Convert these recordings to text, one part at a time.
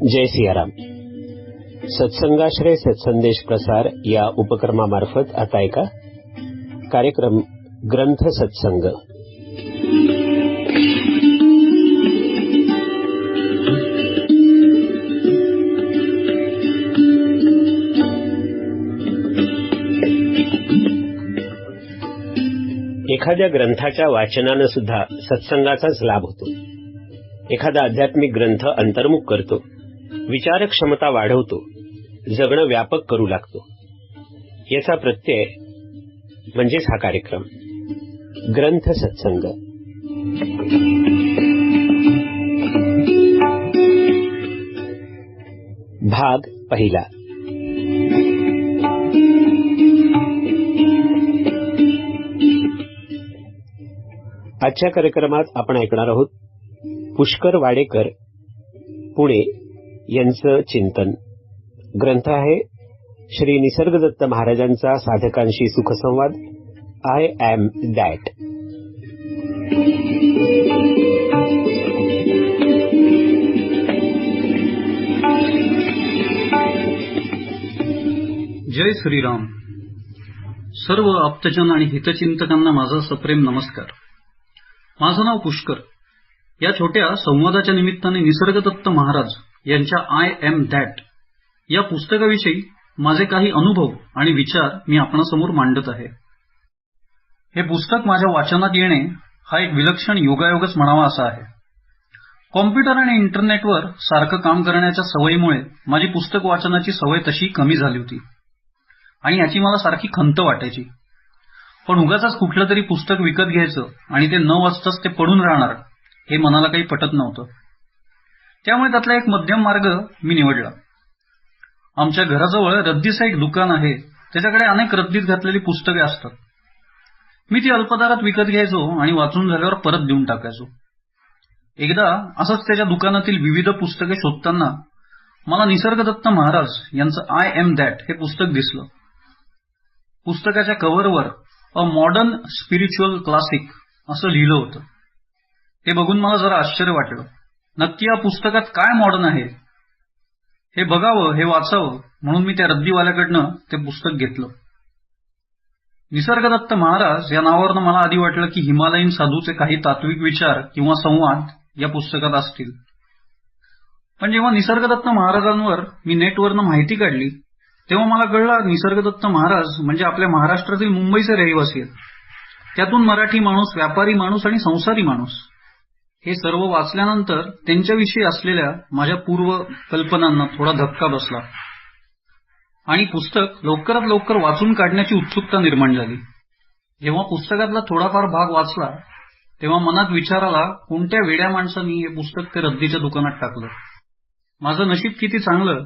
जय सियाराम. सत्संगाश्रय सत्संदेश प्रसार या उपक्रमामार्फत आता ऐका कार्यक्रम ग्रंथ सत्संग. एखाद्या ग्रंथाच्या वाचनानं सुद्धा सत्संगाचाच लाभ होतो. एखादा आध्यात्मिक ग्रंथ अंतर्मुख करतो, विचारक्षमता वाढवतो, जगणं व्यापक करू लागतो. याचा प्रत्यय म्हणजेच हा कार्यक्रम ग्रंथ सत्संग. भाग पहिला. आजच्या कार्यक्रमात आपण ऐकणार आहोत पुष्कर वाडेकर पुणे यांचं चिंतन. ग्रंथ आहे श्री निसर्गदत्त महाराजांचा साधकांशी सुखसंवाद, आय एम दॅट. जय श्रीराम. सर्व आप्तजन आणि हितचिंतकांना माझा सप्रेम नमस्कार. माझं नाव पुष्कर. या छोट्या संवादाच्या निमित्ताने निसर्गदत्त महाराज यांच्या आय एम दॅट या पुस्तकाविषयी माझे काही अनुभव आणि विचार मी आपणासमोर मांडत आहे. हे पुस्तक माझ्या वाचनात येणे हा एक विलक्षण योगायोगच म्हणावा असा आहे. कॉम्प्युटर आणि इंटरनेटवर सारखं काम करण्याच्या सवयीमुळे माझी पुस्तक वाचनाची सवय तशी कमी झाली होती आणि याची मला सारखी खंत वाटायची. पण उगाचच कुठलं तरी पुस्तक विकत घ्यायचं आणि ते न वाचताच ते पडून राहणार हे मनाला काही पटत नव्हतं. त्यामुळे त्यातला एक मध्यम मार्ग मी निवडला. आमच्या घराजवळ रद्दीचं एक दुकान आहे. त्याच्याकडे अनेक रद्दीत घातलेली पुस्तके असतात. मी ती अल्पदरात विकत घ्यायचो आणि वाचून झाल्यावर परत देऊन टाकायचो. एकदा असंच त्याच्या दुकानातील विविध पुस्तके शोधताना मला निसर्गदत्त महाराज यांचं आय एम दॅट हे पुस्तक दिसलं. पुस्तकाच्या कव्हरवर अ मॉडर्न स्पिरिच्युअल क्लासिक असं लिहिलं होतं. हे बघून मला जरा आश्चर्य वाटलं. नक्की या पुस्तकात काय मॉडर्न आहे हे बघावं, हे वाचावं म्हणून मी त्या रद्दीवाल्याकडनं ते पुस्तक घेतलं. निसर्गदत्त महाराज या नावावरनं मला आधी वाटलं की हिमालयीन साधूचे काही तात्विक विचार किंवा संवाद या पुस्तकात असतील. पण जेव्हा निसर्गदत्त महाराजांवर मी नेटवरनं माहिती काढली तेव्हा मला कळलं निसर्गदत्त महाराज म्हणजे आपल्या महाराष्ट्रातील मुंबईचे रहिवासी आहेत. त्यातून मराठी माणूस, व्यापारी माणूस आणि संसारी माणूस हे सर्व वाचल्यानंतर त्यांच्याविषयी असलेल्या माझ्या पूर्व कल्पनांना थोडा धक्का बसला आणि पुस्तक लवकरात लवकर वाचून काढण्याची उत्सुकता निर्माण झाली. जेव्हा पुस्तकातला थोडाफार भाग वाचला तेव्हा मनात विचार आला, कोणत्या वेड्या माणसांनी हे पुस्तक ते रद्दीच्या दुकानात टाकलं. माझं नशीब किती चांगलं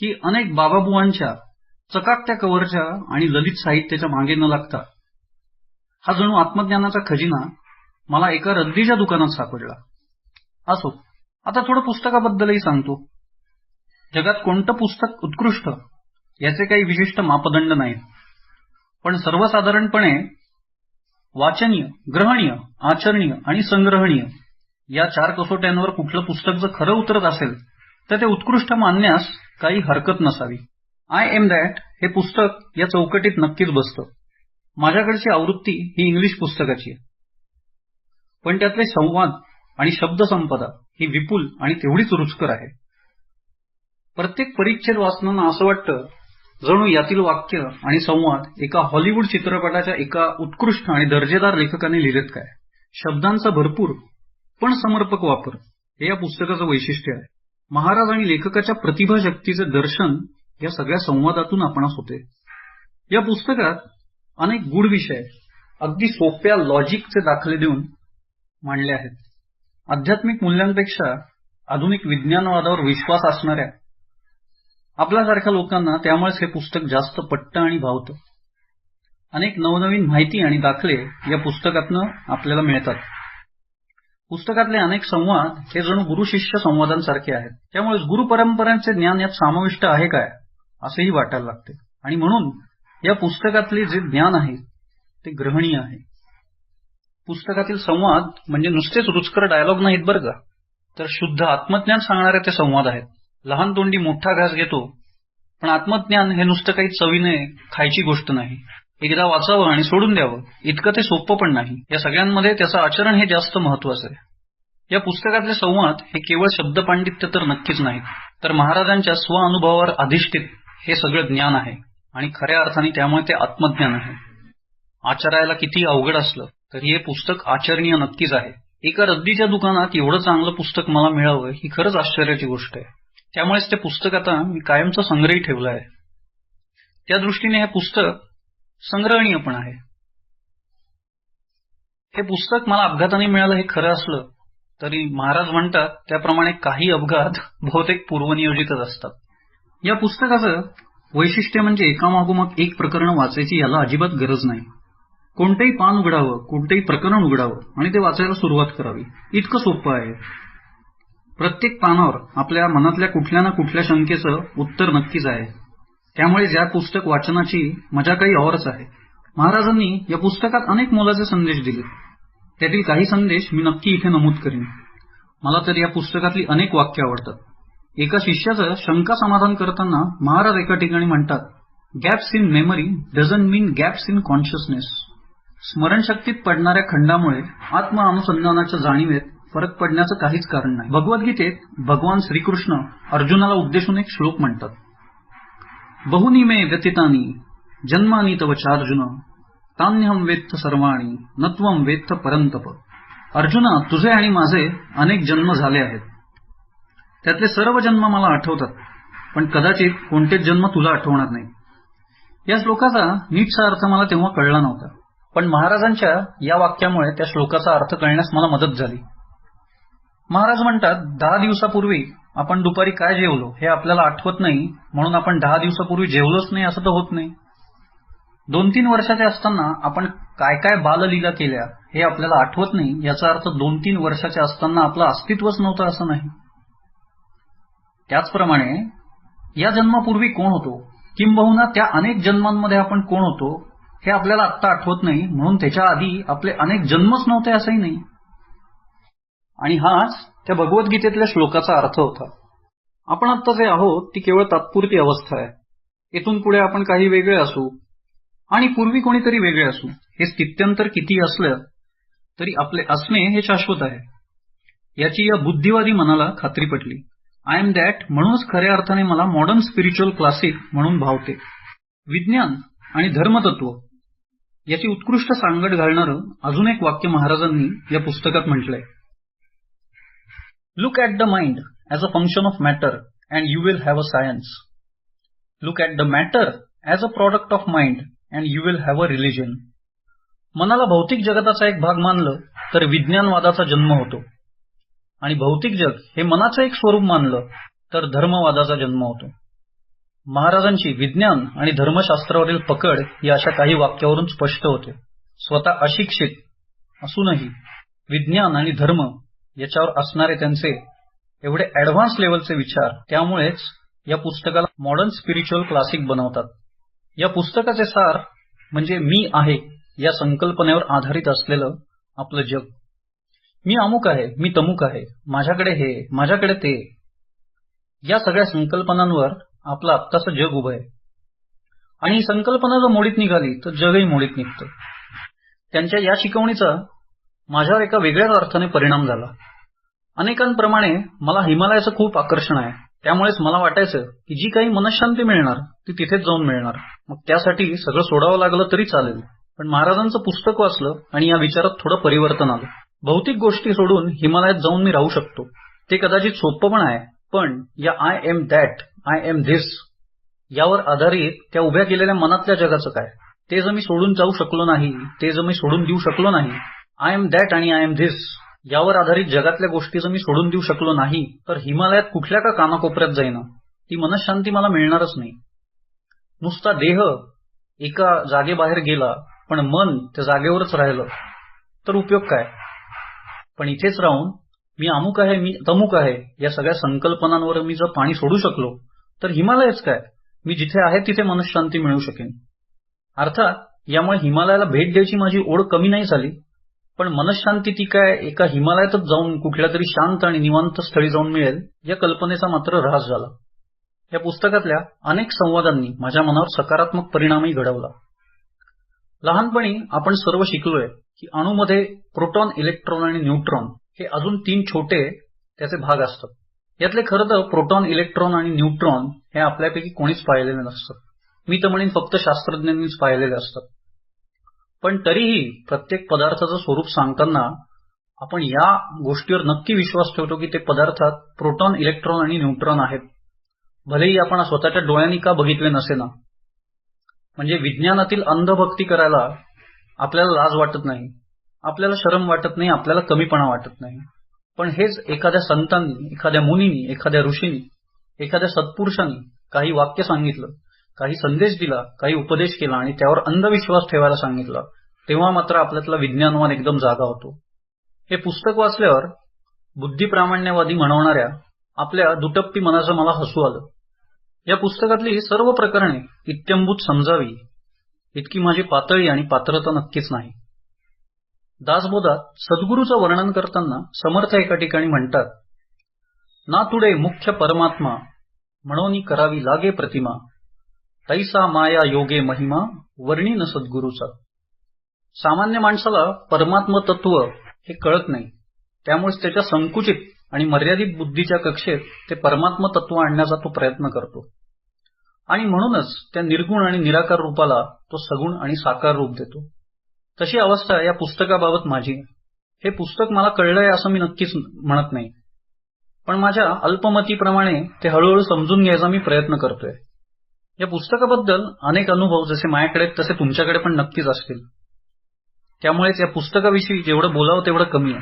की अनेक बाबाबुवांच्या चकाकत्या कव्हरच्या आणि ललित साहित्याच्या मागे न लागता हा जणू आत्मज्ञानाचा खजिना मला एका रद्दीच्या दुकानात सापडला. असो, आता थोडं पुस्तकाबद्दलही सांगतो. जगात कोणतं पुस्तक उत्कृष्ट याचे काही विशिष्ट मापदंड नाहीत, पण सर्वसाधारणपणे वाचनीय, ग्रहणीय, आचरणीय आणि संग्रहणीय या 4 कसोट्यांवर कुठलं पुस्तक जर खरं उतरत असेल तर ते उत्कृष्ट मानण्यास काही हरकत नसावी. आय एम दॅट हे पुस्तक या चौकटीत नक्कीच बसतं. माझ्याकडची आवृत्ती ही इंग्लिश पुस्तकाची आहे, पण त्यातले संवाद आणि शब्दसंपदा ही विपुल आणि तेवढीच रुचकर आहे. प्रत्येक परिच्छेद वाचताना असं वाटतं जणू यातील वाक्य आणि संवाद एका हॉलिवूड चित्रपटाच्या एका उत्कृष्ट आणि दर्जेदार लेखकाने लिहिलेत काय. शब्दांचा भरपूर पण समर्पक वापर हे या पुस्तकाचं वैशिष्ट्य आहे. महाराज आणि लेखकाच्या प्रतिभाशक्तीचे दर्शन या सगळ्या संवादातून आपणास होते. या पुस्तकात अनेक गूढ विषय अगदी सोप्या लॉजिकचे दाखले देऊन मांडले आहेत. आध्यात्मिक मूल्यांपेक्षा आधुनिक विज्ञानवादावर विश्वास असणाऱ्या आपल्यासारख्या लोकांना त्यामुळेच हे पुस्तक जास्त पटतं आणि भावतं. अनेक नवनवीन माहिती आणि दाखले या पुस्तकातनं आपल्याला मिळतात. पुस्तकातले अनेक संवाद हे जणू गुरु शिष्य संवादांसारखे आहेत. त्यामुळे गुरु परंपरांचे ज्ञान यात समाविष्ट आहे काय असेही वाटायला लागते. आणि म्हणून या पुस्तकातले जे ज्ञान आहे ते ग्रहणीय आहे. पुस्तकातील संवाद म्हणजे नुसतेच रुचकर डायलॉग नाहीत बरं का, तर शुद्ध आत्मज्ञान सांगणारे ते संवाद आहेत. लहान तोंडी मोठा घास घेतो, पण आत्मज्ञान हे नुसतं काही चवीने खायची गोष्ट नाही. एकदा वाचावं आणि सोडून द्यावं इतकं ते सोपं पण नाही. या सगळ्यांमध्ये त्याचं आचरण हे जास्त महत्वाचं आहे. या पुस्तकातले संवाद हे केवळ शब्दपांडित्य तर नक्कीच नाहीत, तर महाराजांच्या स्वअनुभवावर अधिष्ठित हे सगळं ज्ञान आहे आणि खऱ्या अर्थाने त्यामुळे ते आत्मज्ञान आहे. आचरायला किती अवघड असलं तरी हे पुस्तक आचरणीय नक्कीच आहे. एका रद्दीच्या दुकानात एवढं चांगलं पुस्तक मला मिळावं ही खरंच आश्चर्याची गोष्ट आहे. त्यामुळेच ते पुस्तक आता मी कायमचं संग्रही ठेवलं आहे. त्या दृष्टीने हे पुस्तक संग्रहणीय पण आहे. हे पुस्तक मला अपघाताने मिळालं हे खरं असलं तरी महाराज म्हणतात त्याप्रमाणे काही अपघात बहुतेक पूर्वनियोजितच असतात. या पुस्तकाचं वैशिष्ट्य म्हणजे एकामागोमाग एक प्रकरण वाचायची याला अजिबात गरज नाही. कोणतंही पान उघडावं, कोणतंही प्रकरण उघडावं आणि ते वाचायला सुरुवात करावी, इतकं सोपं आहे. प्रत्येक पानावर आपल्या मनातल्या कुठल्या ना कुठल्या शंकेचं उत्तर नक्कीच आहे. त्यामुळे या पुस्तक वाचनाची मजा काही औरच आहे. महाराजांनी या पुस्तकात अनेक मोलाचे संदेश दिले. त्यातील काही संदेश मी नक्की इथे नमूद करीन. मला तर या पुस्तकातली अनेक वाक्य आवडतात. एका शिष्याचं शंका समाधान करताना महाराज एका ठिकाणी म्हणतात, gaps in memory doesn't mean gaps in consciousness. स्मरणशक्तीत पडणाऱ्या खंडामुळे आत्मअनुसंधानाच्या जाणीवेत फरक पडण्याचं काहीच कारण नाही. भगवद्गीतेत भगवान श्रीकृष्ण अर्जुनाला उद्देशून एक श्लोक म्हणतात, बहुनी मे व्यतीतानी जन्मानी तव चार्जुन तान्यहम वेत्थ सर्वाणी नत्वम वेत्थ परंतप. अर्जुना, तुझे आणि माझे अनेक जन्म झाले आहेत. त्यातले सर्व जन्म मला आठवतात, पण कदाचित कोणतेच जन्म तुला आठवणार नाही. या श्लोकाचा नीटसा अर्थ मला तेव्हा कळला नव्हता, पण महाराजांच्या या वाक्यामुळे त्या श्लोकाचा अर्थ कळण्यास मला मदत झाली. महाराज म्हणतात, 10 दिवसापूर्वी आपण दुपारी काय जेवलो हे आपल्याला आठवत नाही, म्हणून आपण 10 दिवसापूर्वी जेवलोच नाही असं तर होत नाही. 2-3 वर्षाचे असताना आपण काय काय बाललीला केल्या हे आपल्याला आठवत नाही, याचा अर्थ 2-3 वर्षाचे असताना आपलं अस्तित्वच नव्हतं असं नाही. त्याचप्रमाणे या जन्मापूर्वी कोण होतो, किंबहुना त्या अनेक जन्मांमध्ये आपण कोण होतो हे आपल्याला आत्ता आठवत नाही, म्हणून त्याच्या आधी आपले अनेक जन्मच नव्हते असंही नाही. आणि हाच त्या भगवद्गीतेतल्या श्लोकाचा अर्थ होता. आपण आत्ता जे आहोत ती केवळ तात्पुरती अवस्था आहे. इथून पुढे आपण काही वेगळे असू आणि पूर्वी कोणीतरी वेगळे असू. हे स्थित्यंतर किती असलं तरी आपले असणे हे शाश्वत आहे, याची या बुद्धिवादी मनाला खात्री पटली. आय एम दॅट म्हणूनच खऱ्या अर्थाने मला मॉडर्न स्पिरिच्युअल क्लासिक म्हणून भावते. विज्ञान आणि धर्मतत्व याची उत्कृष्ट सांगड घालणारं अजून एक वाक्य महाराजांनी या पुस्तकात म्हटलंय, look at the mind as a function of matter and you will have a science. Look at the matter as a product of mind and you will have a religion. मनाला भौतिक जगताचा एक भाग मानलं तर विज्ञानवादाचा जन्म होतो, आणि भौतिक जग हे मनाचं एक स्वरूप मानलं तर धर्मवादाचा जन्म होतो. महाराजांची विज्ञान आणि धर्मशास्त्रावरील पकड या अशा काही वाक्यावरून स्पष्ट होते. स्वतः अशिक्षित असूनही विज्ञान आणि धर्म याच्यावर असणारे त्यांचे एवढे ॲडव्हान्स लेवलचे विचार, त्यामुळेच या पुस्तकाला मॉडर्न स्पिरिच्युअल क्लासिक बनवतात. या पुस्तकाचे सार म्हणजे मी आहे या संकल्पनेवर आधारित असलेलं आपलं जग. मी अमुक आहे, मी तमुक आहे, माझ्याकडे हे, माझ्याकडे ते, या सगळ्या संकल्पनांवर आपलं आत्ताचं जग उभं आहे. आणि ही संकल्पना जर मोडीत निघाली तर जगही मोडीत निघतं. त्यांच्या या शिकवणीचा माझ्यावर एका वेगळ्याच अर्थाने परिणाम झाला. अनेकांप्रमाणे मला हिमालयाचं खूप आकर्षण आहे. त्यामुळेच मला वाटायचं की जी काही मनशांती मिळणार ती तिथेच जाऊन मिळणार. मग त्यासाठी सगळं सोडावं लागलं तरी चालेल. पण महाराजांचं पुस्तक वाचलं आणि या विचारात थोडं परिवर्तन आलं. भौतिक गोष्टी सोडून हिमालयात जाऊन मी राहू शकतो. ते कदाचित सोपं पण आहे, पण या I am that, I am this यावर आधारित त्या उभ्या केलेल्या मनातल्या जगाचं काय? ते जर मी सोडून जाऊ शकलो नाही, ते जर मी सोडून देऊ शकलो नाही, आय एम दॅट आणि आय एम धिस यावर आधारित जगातल्या गोष्टी जर मी सोडून देऊ शकलो नाही, तर हिमालयात कुठल्या का कानाकोपऱ्यात जाईना ती मनशांती मला मिळणारच नाही. नुसता देह एका जागेबाहेर गेला पण मन त्या जागेवरच राहिलं तर उपयोग काय? पण इथेच राहून मी अमुक आहे, मी तमुक आहे या सगळ्या संकल्पनांवर मी जर पाणी सोडू शकलो तर हिमालयच काय, मी जिथे आहे तिथे मनशांती मिळू शकेन. अर्थात यामुळे हिमालयाला भेट द्यायची माझी ओढ कमी नाही झाली, पण मनशांती ती काय एका हिमालयातच जाऊन कुठल्या तरी शांत आणि निवांत स्थळी जाऊन मिळेल या कल्पनेचा मात्र ऱ्हास झाला. या पुस्तकातल्या अनेक संवादांनी माझ्या मनावर सकारात्मक परिणामही घडवला. लहानपणी आपण सर्व शिकलोय की अणूमध्ये प्रोटॉन, इलेक्ट्रॉन आणि न्यूट्रॉन हे अजून 3 छोटे त्याचे भाग असतात. यातले खरं तर प्रोटॉन, इलेक्ट्रॉन आणि न्यूट्रॉन हे आपल्यापैकी कोणीच पाहिलेले नसतात. मी तर म्हणेन फक्त शास्त्रज्ञांनीच पाहिलेले असतात. पण तरीही प्रत्येक पदार्थाचं स्वरूप सांगताना आपण या गोष्टीवर नक्की विश्वास ठेवतो की ते पदार्थात प्रोटॉन, इलेक्ट्रॉन आणि न्यूट्रॉन आहेत, भलेही आपण स्वतःच्या डोळ्यांनी का बघितले नसेना. म्हणजे विज्ञानातील अंधभक्ती करायला आपल्याला लाज वाटत नाही, आपल्याला शरम वाटत नाही, आपल्याला कमीपणा वाटत नाही. पण हेच एखाद्या संतांनी, एखाद्या मुनींनी, एखाद्या ऋषींनी, एखाद्या सत्पुरुषांनी काही वाक्य सांगितलं, काही संदेश दिला, काही उपदेश केला आणि त्यावर अंधविश्वास ठेवायला सांगितला, तेव्हा मात्र आपल्यातला विज्ञानवान एकदम जागा होतो. हे पुस्तक वाचल्यावर बुद्धिप्रामाण्यवादी म्हणवणाऱ्या आपल्या दुटप्पी मनाचं मला हसू आलं. या पुस्तकातली सर्व प्रकरणे इत्यंभूत समजावी इतकी माझी पातळी आणि पात्रता नक्कीच नाही. दासबोधात सद्गुरूचं वर्णन करताना समर्थ एका ठिकाणी म्हणतात, ना तुडे मुख्य परमात्मा म्हणून करावी लागे प्रतिमा, तैसा माया योगे महिमा वर्णीन सद्गुरूचा. सामान्य माणसाला परमात्म तत्व हे कळत नाही, त्यामुळे त्याच्या संकुचित आणि मर्यादित बुद्धीच्या कक्षेत ते परमात्म तत्व आणण्याचा तो प्रयत्न करतो आणि म्हणूनच त्या निर्गुण आणि निराकार रूपाला तो सगुण आणि साकार रूप देतो. तशी अवस्था या पुस्तकाबाबत माझी. हे पुस्तक मला कळलंय असं मी नक्कीच म्हणत नाही, पण माझ्या अल्पमतीप्रमाणे ते हळूहळू समजून घ्यायचा मी प्रयत्न करतोय. या पुस्तकाबद्दल अनेक अनुभव जसे माझ्याकडे तसे तुमच्याकडे पण नक्कीच असतील, त्यामुळेच या पुस्तकाविषयी जेवढं बोलावं तेवढं कमी आहे.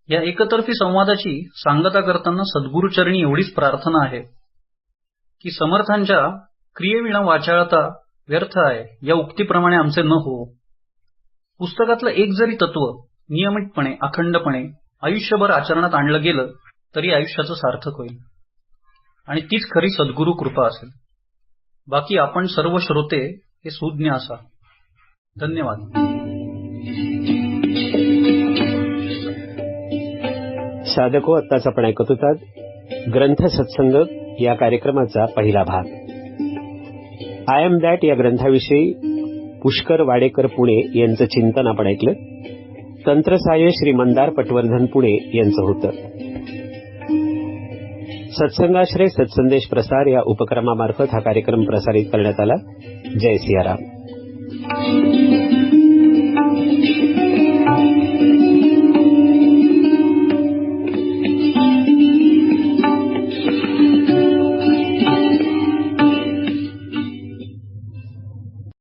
या एकतर्फी संवादाची सांगता करताना सद्गुरुचरणी एवढीच प्रार्थना आहे की समर्थांच्या क्रियेविना वाचाळता व्यर्थ आहे या उक्तीप्रमाणे आमचे न हो. पुस्तकातलं एक जरी तत्व नियमितपणे, अखंडपणे आयुष्यभर आचरणात आणलं गेलं तरी आयुष्याचं सार्थक होईल आणि तीच खरी सद्गुरू कृपा असेल. बाकी आपण सर्व श्रोते हे सुज्ञ असा. धन्यवाद. साधको, आत्ताच आपण ऐकत होतात ग्रंथ सत्संग या कार्यक्रमाचा पहिला भाग. आय एम दॅट या ग्रंथाविषयी पुष्कर वाडेकर पुणे यांचं चिंतन आपण ऐकलं. तंत्रसाहाय्य श्री मंदार पटवर्धन पुणे यांचं होतं. सत्संगाश्रय सत्संदेश प्रसार या उपक्रमामार्फत हा कार्यक्रम प्रसारित करण्यात आला. जय सियाराम.